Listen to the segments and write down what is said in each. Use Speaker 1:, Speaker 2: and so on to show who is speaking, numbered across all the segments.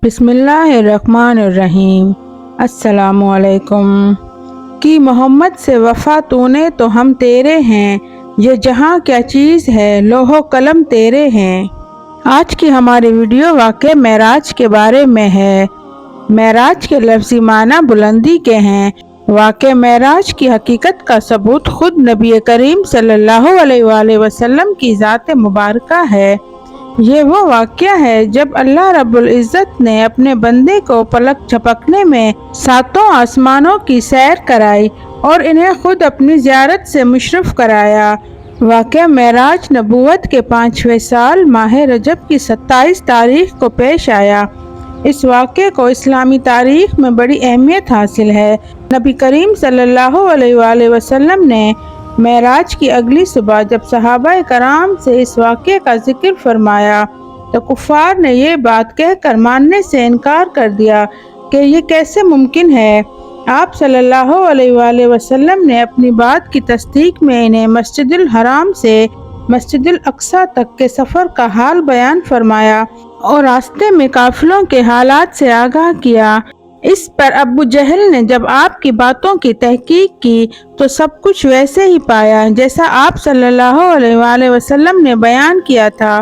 Speaker 1: بسم اللہ الرحمن الرحیم۔ السلام علیکم۔ کہ محمد سے وفا تو نے تو ہم تیرے ہیں، یہ جہاں کیا چیز ہے لوح و قلم تیرے ہیں۔ آج کی ہماری ویڈیو واقعہ معراج کے بارے میں ہے۔ معراج کے لفظی معنی بلندی کے ہیں۔ واقعہ معراج کی حقیقت کا ثبوت خود نبی کریم صلی اللہ علیہ وآلہ وسلم کی ذات مبارکہ ہے۔ یہ وہ واقعہ ہے جب اللہ رب العزت نے اپنے بندے کو پلک جھپکنے میں ساتوں آسمانوں کی سیر کرائی اور انہیں خود اپنی زیارت سے مشرف کرایا۔ واقعہ معراج نبوت کے 5ویں سال ماہ رجب کی 27 تاریخ کو پیش آیا۔ اس واقعے کو اسلامی تاریخ میں بڑی اہمیت حاصل ہے۔ نبی کریم صلی اللہ علیہ وآلہ وسلم نے معراج کی اگلی صبح جب صحابہ کرام سے اس واقعے کا ذکر فرمایا تو کفار نے یہ بات کہہ کر ماننے سے انکار کر دیا کہ یہ کیسے ممکن ہے۔ آپ صلی اللہ علیہ وآلہ وسلم نے اپنی بات کی تصدیق میں انہیں مسجد الحرام سے مسجد الاقصی تک کے سفر کا حال بیان فرمایا اور راستے میں قافلوں کے حالات سے آگاہ کیا۔ اس پر ابو جہل نے جب آپ کی باتوں کی تحقیق کی تو سب کچھ ویسے ہی پایا جیسا آپ صلی اللہ علیہ وآلہ وسلم نے بیان کیا تھا۔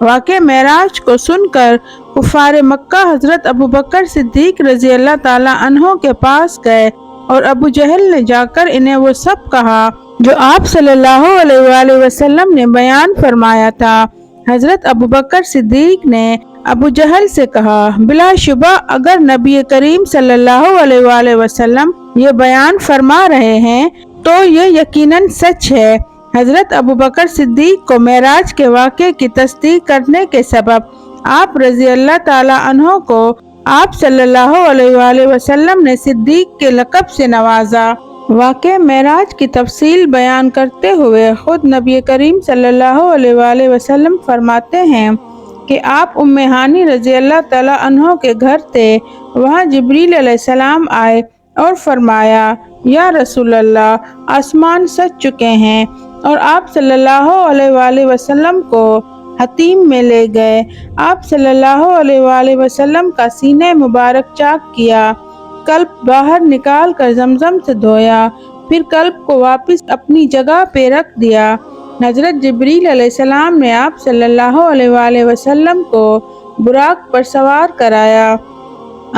Speaker 1: واقعہ معراج کو سن کر کفار مکہ حضرت ابوبکر صدیق رضی اللہ تعالیٰ عنہ کے پاس گئے اور ابو جہل نے جا کر انہیں وہ سب کہا جو آپ صلی اللہ علیہ وآلہ وسلم نے بیان فرمایا تھا۔ حضرت ابوبکر صدیق نے ابو جہل سے کہا، بلا شبہ اگر نبی کریم صلی اللہ علیہ وآلہ وسلم یہ بیان فرما رہے ہیں تو یہ یقیناً سچ ہے۔ حضرت ابوبکر صدیق کو معراج کے واقعے کی تصدیق کرنے کے سبب آپ رضی اللہ تعالیٰ عنہ کو آپ صلی اللہ علیہ وآلہ وسلم نے صدیق کے لقب سے نوازا۔ واقعہ معراج کی تفصیل بیان کرتے ہوئے خود نبی کریم صلی اللہ علیہ وآلہ وسلم فرماتے ہیں کہ آپ ام ہانی رضی اللہ تعالیٰ عنہ کے گھر تھے۔ وہاں جبریل علیہ السلام آئے اور فرمایا، یا رسول اللہ، آسمان سج چکے ہیں، اور آپ صلی اللہ علیہ وآلہ وسلم کو حتیم میں لے گئے۔ آپ صلی اللہ علیہ وآلہ وسلم کا سینہ مبارک چاک کیا، قلب باہر نکال کر زمزم سے دھویا، پھر قلب کو واپس اپنی جگہ پہ رکھ دیا۔ حضرت جبریل علیہ السلام نے آپ صلی اللہ علیہ وآلہ وسلم کو براق پر سوار کرایا۔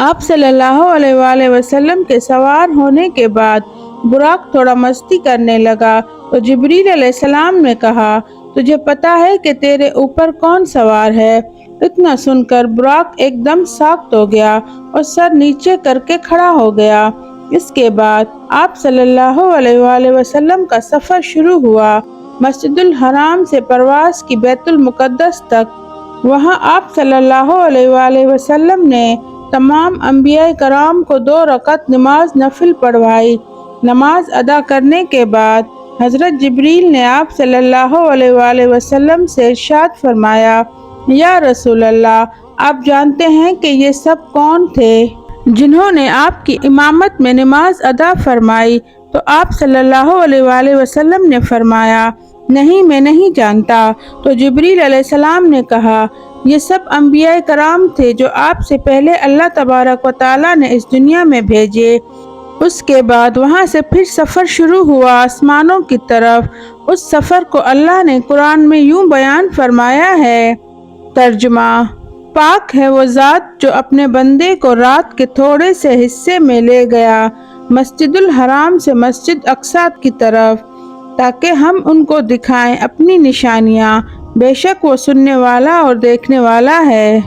Speaker 1: آپ صلی اللہ علیہ وآلہ وسلم کے سوار ہونے کے بعد براق تھوڑا مستی کرنے لگا تو جبریل علیہ السلام نے کہا، تجھے پتا ہے کہ تیرے اوپر کون سوار ہے؟ اتنا سن کر براق ایک دم ساکت ہو گیا اور سر نیچے کر کے کھڑا ہو گیا۔ اس کے بعد آپ صلی اللہ علیہ وآلہ وسلم کا سفر شروع ہوا، مسجد الحرام سے پرواز کی بیت المقدس تک۔ وہاں آپ صلی اللہ علیہ وآلہ وسلم نے تمام انبیاء کرام کو 2 رکعت نماز نفل پڑھوائی۔ نماز ادا کرنے کے بعد حضرت جبریل نے آپ صلی اللہ علیہ وآلہ وسلم سے ارشاد فرمایا، یا رسول اللہ، آپ جانتے ہیں کہ یہ سب کون تھے جنہوں نے آپ کی امامت میں نماز ادا فرمائی؟ تو آپ صلی اللہ علیہ وآلہ وسلم نے فرمایا، نہیں، میں نہیں جانتا۔ تو جبریل علیہ السلام نے کہا، یہ سب انبیاء کرام تھے جو آپ سے پہلے اللہ تبارک و تعالیٰ نے اس دنیا میں بھیجے۔ اس کے بعد وہاں سے پھر سفر شروع ہوا آسمانوں کی طرف۔ اس سفر کو اللہ نے قرآن میں یوں بیان فرمایا ہے۔ ترجمہ: پاک ہے وہ ذات جو اپنے بندے کو رات کے تھوڑے سے حصے میں لے گیا مسجد الحرام سے مسجد اقصی کی طرف تاکہ ہم ان کو دکھائیں اپنی نشانیاں، بے شک وہ سننے والا اور دیکھنے والا ہے۔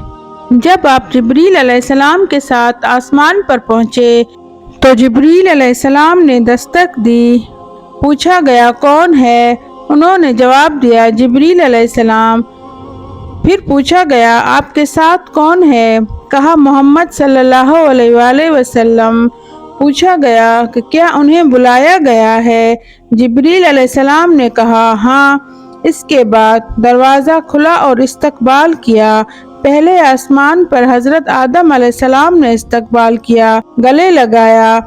Speaker 1: جب آپ جبریل علیہ السلام کے ساتھ آسمان پر پہنچے تو جبریل علیہ السلام نے دستک دی۔ پوچھا گیا، کون ہے؟ انہوں نے جواب دیا، جبریل علیہ السلام۔ پھر پوچھا گیا، آپ کے ساتھ کون ہے؟ کہا، محمد صلی اللہ علیہ وآلہ وسلم۔ پوچھا گیا کہ کیا انہیں بلایا گیا ہے؟ جبریل علیہ السلام نے کہا، ہاں۔ اس کے بعد دروازہ کھلا اور استقبال کیا۔ پہلے آسمان پر حضرت آدم علیہ السلام نے استقبال کیا، گلے لگایا،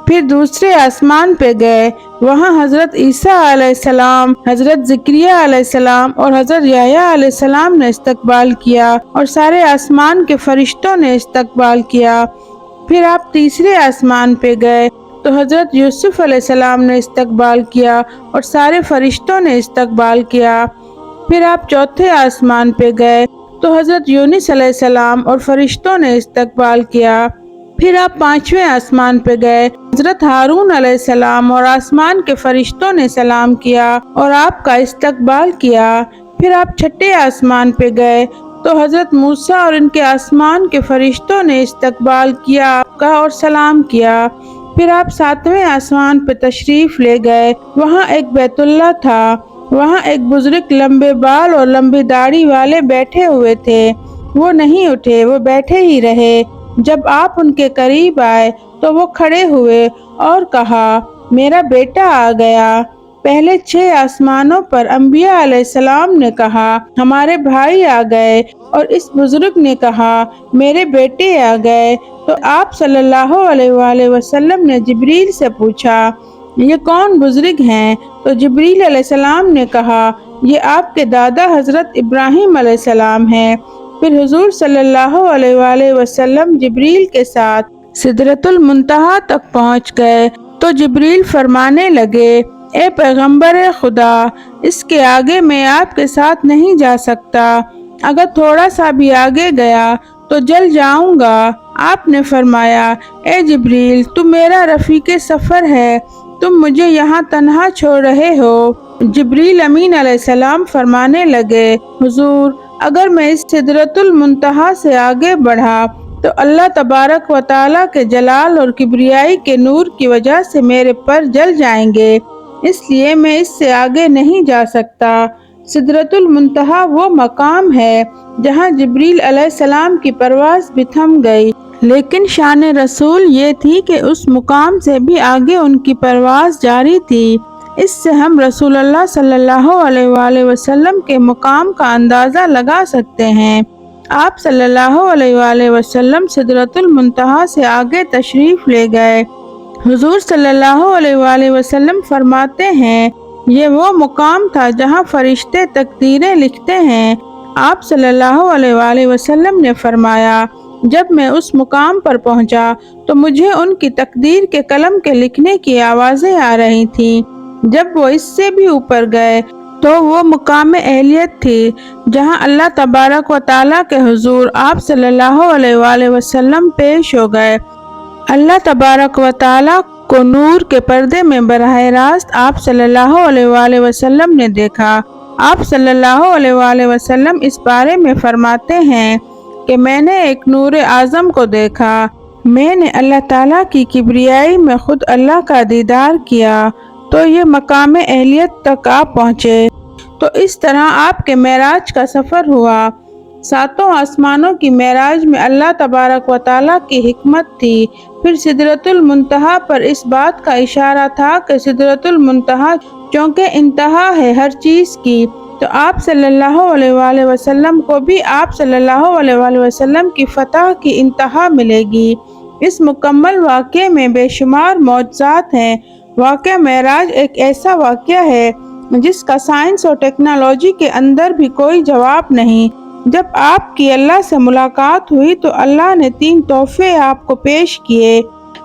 Speaker 1: پھر دوسرے آسمان پہ گئے، وہاں حضرت عیسیٰ علیہ السلام، حضرت زکریا علیہ السلام اور حضرت یحییٰ علیہ السلام نے استقبال کیا اور سارے آسمان کے فرشتوں نے استقبال کیا۔ پھر آپ تیسرے آسمان پہ گئے تو حضرت یوسف علیہ السلام نے استقبال کیا اور سارے فرشتوں نے استقبال کیا۔ پھر آپ چوتھے آسمان پہ گئے تو حضرت یونس علیہ السلام اور فرشتوں نے استقبال کیا۔ پھر آپ پانچویں آسمان پہ گئے، حضرت ہارون علیہ السلام اور آسمان کے فرشتوں نے سلام کیا اور آپ کا استقبال کیا۔ پھر آپ چھٹے آسمان پہ گئے تو حضرت موسیٰ اور ان کے آسمان کے فرشتوں نے استقبال کیا آپ کا اور سلام کیا۔ پھر آپ ساتویں آسمان پہ تشریف لے گئے، وہاں ایک بیت اللہ تھا، وہاں ایک بزرگ لمبے بال اور لمبی داڑھی والے بیٹھے ہوئے تھے، وہ نہیں اٹھے، وہ بیٹھے ہی رہے۔ جب آپ ان کے قریب آئے تو وہ کھڑے ہوئے اور کہا، میرا بیٹا آ گیا۔ پہلے 6 آسمانوں پر انبیاء علیہ السلام نے کہا، ہمارے بھائی آ گئے، اور اس بزرگ نے کہا، میرے بیٹے آ گئے۔ تو آپ صلی اللہ علیہ وآلہ وسلم نے جبریل سے پوچھا، یہ کون بزرگ ہیں؟ تو جبریل علیہ السلام نے کہا، یہ آپ کے دادا حضرت ابراہیم علیہ السلام ہیں۔ پھر حضور صلی اللہ علیہ وآلہ وسلم جبریل کے ساتھ سدرۃ المنتہا تک پہنچ گئے تو جبریل فرمانے لگے، اے پیغمبر خدا، اس کے آگے میں آپ کے ساتھ نہیں جا سکتا، اگر تھوڑا سا بھی آگے گیا تو جل جاؤں گا۔ آپ نے فرمایا، اے جبریل، تم میرا رفیق سفر ہے، تم مجھے یہاں تنہا چھوڑ رہے ہو۔ جبریل امین علیہ السلام فرمانے لگے، حضور، اگر میں اس سدرۃ المنتہا سے آگے بڑھا تو اللہ تبارک و تعالیٰ کے جلال اور کبریائی کے نور کی وجہ سے میرے پر جل جائیں گے، اس لیے میں اس سے آگے نہیں جا سکتا۔ سدرۃ المنتہا وہ مقام ہے جہاں جبریل علیہ السلام کی پرواز بھی تھم گئی، لیکن شان رسول یہ تھی کہ اس مقام سے بھی آگے ان کی پرواز جاری تھی۔ اس سے ہم رسول اللہ صلی اللہ علیہ وآلہ وسلم کے مقام کا اندازہ لگا سکتے ہیں۔ آپ صلی اللہ علیہ وآلہ وسلم سدرۃ المنتہا سے آگے تشریف لے گئے۔ حضور صلی اللہ علیہ وآلہ وسلم فرماتے ہیں، یہ وہ مقام تھا جہاں فرشتے تقدیریں لکھتے ہیں۔ آپ صلی اللہ علیہ وآلہ وسلم نے فرمایا، جب میں اس مقام پر پہنچا تو مجھے ان کی تقدیر کے قلم کے لکھنے کی آوازیں آ رہی تھیں۔ جب وہ اس سے بھی اوپر گئے تو وہ مقام اہلیت تھی جہاں اللہ تبارک و تعالیٰ کے حضور آپ صلی اللہ علیہ وآلہ وسلم پیش ہو گئے۔ اللہ تبارک و تعالیٰ کو نور کے پردے میں براہ راست آپ صلی اللہ علیہ وآلہ وسلم نے دیکھا۔ آپ صلی اللہ علیہ وآلہ وسلم اس بارے میں فرماتے ہیں کہ میں نے ایک نور اعظم کو دیکھا، میں نے اللہ تعالیٰ کی کبریائی میں خود اللہ کا دیدار کیا تو یہ مقام اہلیت تک آپ پہنچے۔ تو اس طرح آپ کے معراج کا سفر ہوا۔ 7 آسمانوں کی معراج میں اللہ تبارک و تعالیٰ کی حکمت تھی۔ پھر سدرۃ المنتہا پر اس بات کا اشارہ تھا کہ سدرۃ المنتہا چونکہ انتہا ہے ہر چیز کی، تو آپ صلی اللہ علیہ وآلہ وسلم کو بھی آپ صلی اللہ علیہ وآلہ وسلم کی فتح کی انتہا ملے گی۔ اس مکمل واقعے میں بے شمار معجزات ہیں۔ واقعہ معراج ایک ایسا واقعہ ہے جس کا سائنس اور ٹیکنالوجی کے اندر بھی کوئی جواب نہیں۔ جب آپ کی اللہ سے ملاقات ہوئی تو اللہ نے 3 تحفے آپ کو پیش کیے،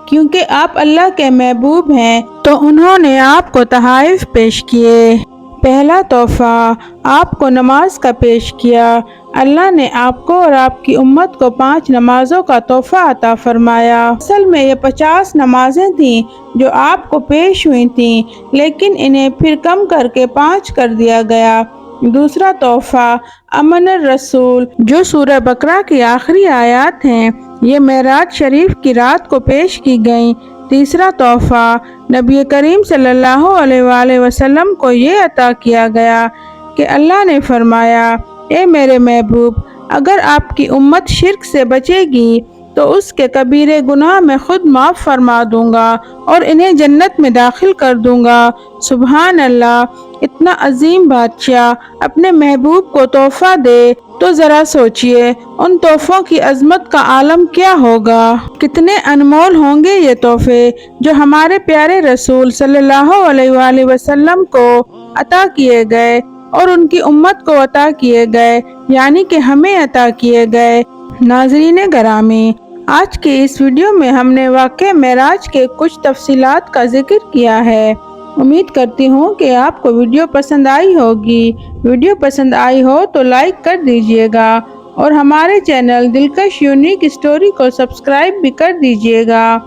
Speaker 1: کیونکہ آپ اللہ کے محبوب ہیں تو انہوں نے آپ کو تحائف پیش کیے۔ پہلا تحفہ آپ کو نماز کا پیش کیا۔ اللہ نے آپ کو اور آپ کی امت کو 5 نمازوں کا تحفہ عطا فرمایا۔ اصل میں یہ 50 نمازیں تھیں جو آپ کو پیش ہوئی تھیں، لیکن انہیں پھر کم کر کے 5 کر دیا گیا۔ دوسرا تحفہ امن الرسول، جو سورہ بقرہ کی آخری آیات ہیں، یہ معراج شریف کی رات کو پیش کی گئیں۔ تیسرا تحفہ نبی کریم صلی اللہ علیہ وآلہ وسلم کو یہ عطا کیا گیا کہ اللہ نے فرمایا، اے میرے محبوب، اگر آپ کی امت شرک سے بچے گی تو اس کے کبیرے گناہ میں خود معاف فرما دوں گا اور انہیں جنت میں داخل کر دوں گا۔ سبحان اللہ! اتنا عظیم بادشاہ اپنے محبوب کو تحفہ دے تو ذرا سوچئے ان تحفوں کی عظمت کا عالم کیا ہوگا۔ کتنے انمول ہوں گے یہ تحفے جو ہمارے پیارے رسول صلی اللہ علیہ وآلہ وسلم کو عطا کیے گئے اور ان کی امت کو عطا کیے گئے، یعنی کہ ہمیں عطا کیے گئے۔ ناظرین گرامی، آج کے اس ویڈیو میں ہم نے واقعہ معراج کے کچھ تفصیلات کا ذکر کیا ہے۔ امید کرتی ہوں کہ آپ کو ویڈیو پسند آئی ہوگی۔ ویڈیو پسند آئی ہو تو لائک کر دیجئے گا اور ہمارے چینل دلکش یونیک اسٹوری کو سبسکرائب بھی کر دیجئے گا۔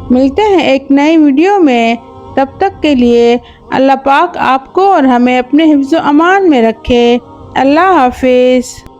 Speaker 1: ملتے ہیں ایک نئی ویڈیو میں، تب تک کے لیے اللہ پاک آپ کو اور ہمیں اپنے حفظ و امان میں رکھے۔ اللہ حافظ۔